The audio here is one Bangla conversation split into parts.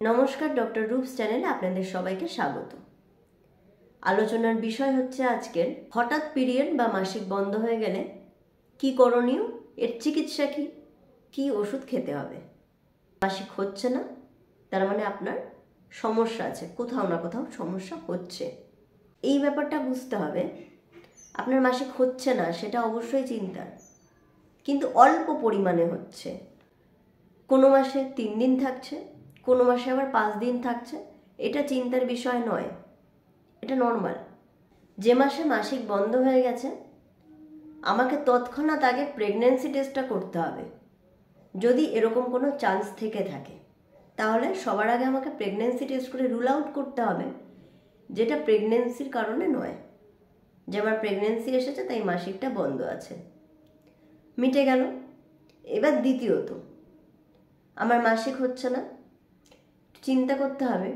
নমস্কার, ডক্টর রূপস চ্যানেলে আপনাদের সবাইকে স্বাগত। আলোচনার বিষয় হচ্ছে আজকের হঠাৎ পিরিয়ড বা মাসিক বন্ধ হয়ে গেলে কি করণীয়, এর চিকিৎসা কি, কি ওষুধ খেতে হবে। মাসিক হচ্ছে না তার মানে আপনার সমস্যা আছে, কোথাও না কোথাও সমস্যা হচ্ছে। এই ব্যাপারটা বুঝতে হবে। আপনার মাসিক হচ্ছে না সেটা অবশ্যই চিন্তার, কিন্তু অল্প পরিমাণে হচ্ছে। কোনো মাসে 3 দিন থাকছে, কোনো মাসে আবার 5 দিন থাকছে, এটা চিন্তার বিষয় নয়, এটা নর্মাল। যে মাসে মাসিক বন্ধ হয়ে গেছে আমাকে তৎক্ষণাৎ আগে প্রেগন্যান্সি টেস্টটা করতে হবে। যদি এরকম কোনো চান্স থেকে থাকে তাহলে সবার আগে আমাকে প্রেগন্যান্সি টেস্ট করে রুল আউট করতে হবে যেটা প্রেগন্যান্সির কারণে নয়, যে আমার প্রেগন্যান্সি এসেছে তাই মাসিকটা বন্ধ আছে, মিটে গেল। এবার দ্বিতীয়ত, আমার মাসিক হচ্ছে না, চিন্তা করতে হবে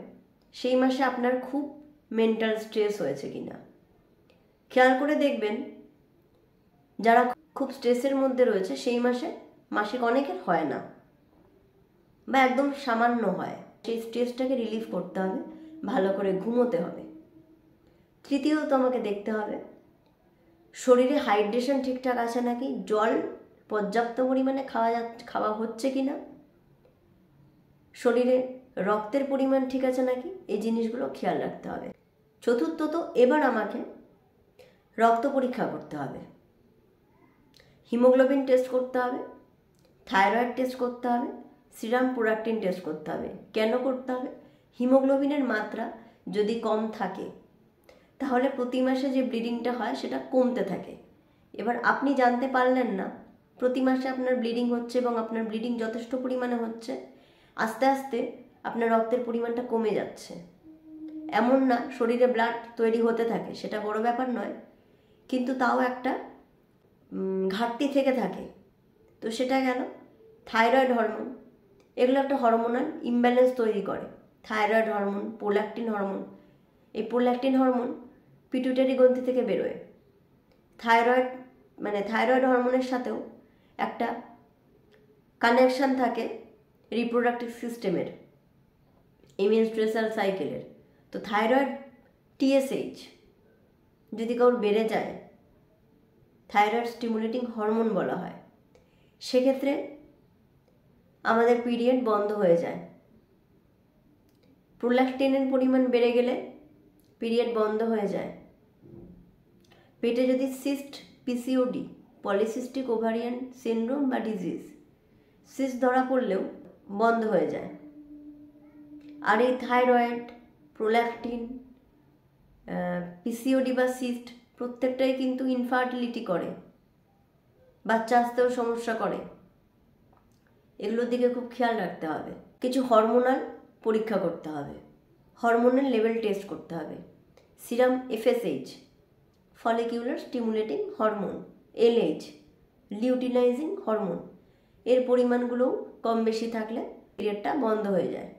সেই মাসে আপনার খুব মেন্টাল স্ট্রেস হয়েছে কিনা। খেয়াল করে দেখবেন যারা খুব স্ট্রেসের মধ্যে রয়েছে সেই মাসে মাসিক অনেকের হয় না বা একদম সামান্য হয়। সেই স্ট্রেসটাকে রিলিফ করতে হবে, ভালো করে ঘুমোতে হবে। তৃতীয়ত আমাকে দেখতে হবে শরীরে হাইড্রেশন ঠিকঠাক আছে নাকি, জল পর্যাপ্ত পরিমাণে খাওয়া হচ্ছে কিনা, শরীরে রক্তের পরিমাণ ঠিক আছে নাকি, এই জিনিসগুলো খেয়াল রাখতে হবে। চতুর্থত, এবার আমাকে রক্ত পরীক্ষা করতে হবে, হিমোগ্লোবিন টেস্ট করতে হবে, থাইরয়েড টেস্ট করতে হবে, সিরাম প্রোলাক্টিন টেস্ট করতে হবে। কেন করতে হবে? হিমোগ্লোবিনের মাত্রা যদি কম থাকে তাহলে প্রতি মাসে যে ব্লিডিংটা হয় সেটা কমতে থাকে। এবার আপনি জানতে পারলেন না প্রতি মাসে আপনার ব্লিডিং হচ্ছে এবং আপনার ব্লিডিং যথেষ্ট পরিমাণে হচ্ছে, আস্তে আস্তে আপনার রক্তের পরিমাণটা কমে যাচ্ছে। এমন না শরীরে ব্লাড তৈরি হতে থাকে, সেটা বড় ব্যাপার নয়, কিন্তু তাও একটা ঘাটতি থেকে থাকে। তো সেটা গেল। থাইরয়েড হরমোন, এগুলো একটা হরমোনাল ইমব্যালেন্স তৈরি করে। থাইরয়েড হরমোন, প্রোল্যাক্টিন হরমোন, এই প্রোল্যাক্টিন হরমোন পিটুইটারি গ্রন্থি থেকে বেরোয়। থাইরয়েড হরমোনের সাথেও একটা কানেকশান থাকে রিপ্রোডাক্টিভ সিস্টেমের, মেনস্ট্রুয়াল সাইকেলের। তো থাইরয়েড টিএসএইচ যদি কারোর বেড়ে যায়, থাইরয়েড স্টিমুলেটিং হরমোন বলা হয়, সেক্ষেত্রে আমাদের পিরিয়ড বন্ধ হয়ে যায়। প্রোল্যাক্টিনের পরিমাণ বেড়ে গেলে পিরিয়ড বন্ধ হয়ে যায়। পেটে যদি cyst, PCOD, polycystic ovarian syndrome বা ডিজিজ, সিস্ট ধরা পড়লেও বন্ধ হয়ে যায়। আর এই থাইরয়েড, প্রোল্যাক্টিন, পিসিওডি বা সিস্ট প্রত্যেকটাই কিন্তু ইনফার্টিলিটি করে, বাচ্চা আসতেও সমস্যা করে। এগুলোর দিকে খুব খেয়াল রাখতে হবে। কিছু হরমোনাল পরীক্ষা করতে হবে, হরমোনাল লেভেল টেস্ট করতে হবে। Serum FSH, follicular stimulating hormone, LH, luteinising hormone, এর পরিমাণগুলোও কম বেশি থাকলে পিরিয়ডটা বন্ধ হয়ে যায়।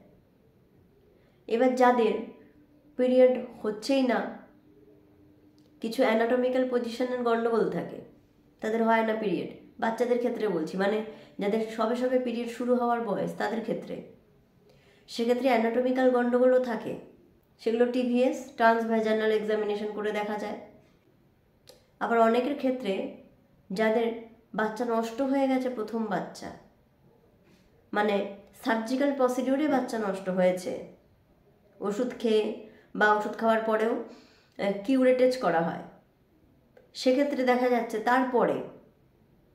এবার যাদের পিরিয়ড হচ্ছেই না, কিছু অ্যানাটমিক্যাল পজিশনের গণ্ডগোল থাকে, তাদের হয় না পিরিয়ড, বাচ্চাদের ক্ষেত্রে বলছি, মানে যাদের সবে সবে পিরিয়ড শুরু হওয়ার বয়স তাদের ক্ষেত্রে, সেক্ষেত্রে অ্যানাটমিক্যাল গণ্ডগোলও থাকে। সেগুলো টিভিএস, ট্রান্সভ্যাজানাল এক্সামিনেশন করে দেখা যায়। আবার অনেকের ক্ষেত্রে যাদের বাচ্চা নষ্ট হয়ে গেছে, প্রথম বাচ্চা, মানে সার্জিক্যাল প্রসিডিউরে বাচ্চা নষ্ট হয়েছে, ওষুধ খেয়ে বা ওষুধ খাওয়ার পরেও কিউরেটেজ করা হয়, সেক্ষেত্রে দেখা যাচ্ছে তারপরে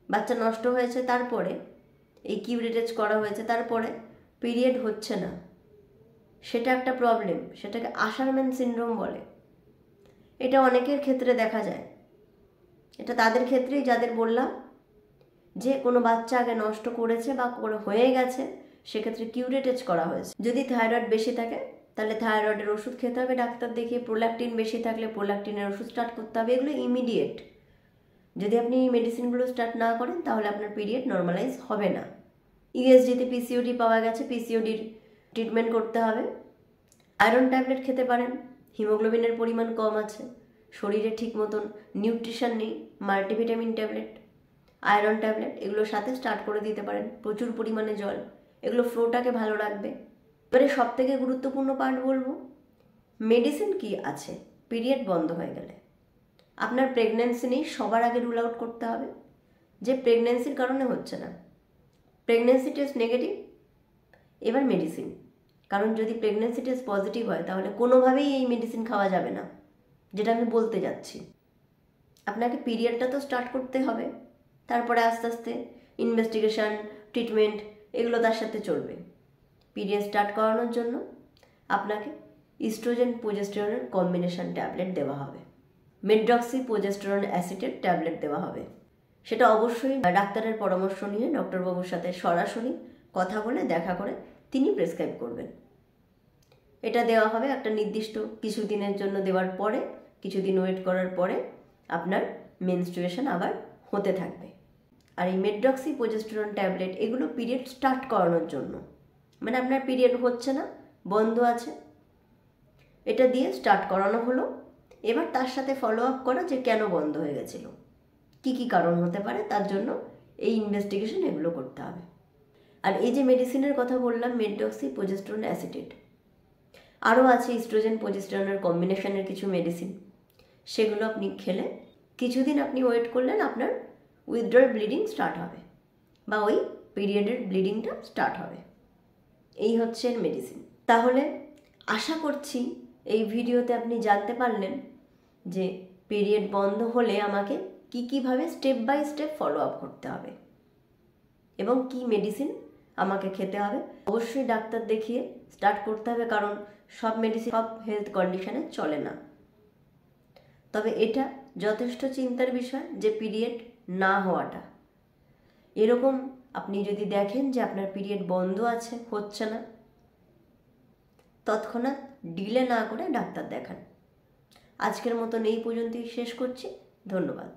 বাচ্চা নষ্ট হয়েছে, তারপরে এই কিউরেটেজ করা হয়েছে, তারপরে পিরিয়ড হচ্ছে না। সেটা একটা প্রবলেম, সেটাকে আশারম্যান সিনড্রোম বলে। এটা অনেকের ক্ষেত্রে দেখা যায়। এটা তাদের ক্ষেত্রেই যাদের বললাম যে কোনো বাচ্চা আগে নষ্ট করেছে বা হয়ে গেছে, সেক্ষেত্রে কিউরেটেজ করা হয়েছে। যদি থাইরয়েড বেশি থাকে তাহলে থাইরয়েডের ওষুধ খেতে হবে ডাক্তার দেখিয়ে, প্রোল্যাক্টিন বেশি থাকলে প্রোল্যাক্টিনের ওষুধ স্টার্ট করতে হবে। এগুলো ইমিডিয়েট, যদি আপনি মেডিসিনগুলো স্টার্ট না করেন তাহলে আপনার পিরিয়ড নর্মালাইজ হবে না। ইউএসজিতে পিসিওডি পাওয়া গেছে, পিসিওডির ট্রিটমেন্ট করতে হবে। আয়রন ট্যাবলেট খেতে পারেন, হিমোগ্লোবিনের পরিমাণ কম আছে, শরীরে ঠিক মতন নিউট্রিশন নেই, মাল্টিভিটামিন ট্যাবলেট, আয়রন ট্যাবলেট, এগুলোর সাথে স্টার্ট করে দিতে পারেন। প্রচুর পরিমাণে জল, এগুলো ফ্লোটাকে ভালো রাখবে। এবারে সব থেকে গুরুত্বপূর্ণ পার্ট বলবো, মেডিসিন কি আছে পিরিয়ড বন্ধ হয়ে গেলে। আপনার প্রেগন্যান্সি নেই, সবার আগে রুল আউট করতে হবে যে প্রেগন্যান্সির কারণে হচ্ছে না, প্রেগন্যান্সি টেস্ট নেগেটিভ, এবার মেডিসিন। কারণ যদি প্রেগন্যান্সি টেস্ট পজিটিভ হয় তাহলে কোনোভাবেই এই মেডিসিন খাওয়া যাবে না, যেটা আমি বলতে যাচ্ছি। আপনাকে পিরিয়ডটা তো স্টার্ট করতে হবে, তারপরে আস্তে আস্তে ইনভেস্টিগেশন, ট্রিটমেন্ট এগুলো তার সাথে চলবে। পিরিয়ড স্টার্ট করানোর জন্য আপনাকে ইস্ট্রোজেন প্রোজেস্টেরনের কম্বিনেশন ট্যাবলেট দেওয়া হবে, মেড্রক্সি প্রোজেস্টেরন অ্যাসিটেট ট্যাবলেট দেওয়া হবে। সেটা অবশ্যই ডাক্তারের পরামর্শ নিয়ে ডক্টরবাবুর সাথে সরাসরি কথা বলে দেখা করে তিনি প্রেসক্রাইব করবেন। এটা দেওয়া হবে একটা নির্দিষ্ট কিছুদিনের জন্য, দেওয়ার পরে কিছুদিন ওয়েট করার পরে আপনার মেনস্ট্রুয়েশন আবার হতে থাকবে। আর এই মেড্রক্সি প্রোজেস্টেরন ট্যাবলেট এগুলো পিরিয়ড স্টার্ট করানোর জন্য, মানে আপনার পিরিয়ড হচ্ছে না, বন্ধ আছে, এটা দিয়ে স্টার্ট করানো হলো। এবার তার সাথে ফলো আপ করা যে কেন বন্ধ হয়ে গেছিলো, কী কী কারণ হতে পারে, তার জন্য এই ইনভেস্টিগেশন এগুলো করতে হবে। আর এই যে মেডিসিনের কথা বললাম, মেড্রক্সি প্রোজেস্টেরন অ্যাসিটেট, আরও আছে ইস্ট্রোজেন প্রোজেস্টেরনের কম্বিনেশনের কিছু মেডিসিন, সেগুলো আপনি খেলে কিছুদিন আপনি ওয়েট করলেন, আপনার উইথড্রল ব্লিডিং স্টার্ট হবে বা ওই পিরিয়ডের ব্লিডিংটা স্টার্ট হবে। এই হচ্ছে মেডিসিন। তাহলে আশা করছি এই ভিডিওতে আপনি জানতে পারলেন যে পিরিয়ড বন্ধ হলে আমাকে কীভাবে step by step follow up করতে হবে এবং কি মেডিসিন আমাকে খেতে হবে। অবশ্যই ডাক্তার দেখিয়ে স্টার্ট করতে হবে, কারণ সব মেডিসিন সব হেলথ কন্ডিশনে চলে না। তবে এটা যথেষ্ট চিন্তার বিষয় যে পিরিয়ড না হওয়াটা। এরকম আপনি যদি দেখেন যে আপনার পিরিয়ড বন্ধ আছে, হচ্ছে না, তৎক্ষণাৎ ডিলে না করে ডাক্তার দেখান। আজকের মতন এই পর্যন্তই শেষ করছি। ধন্যবাদ।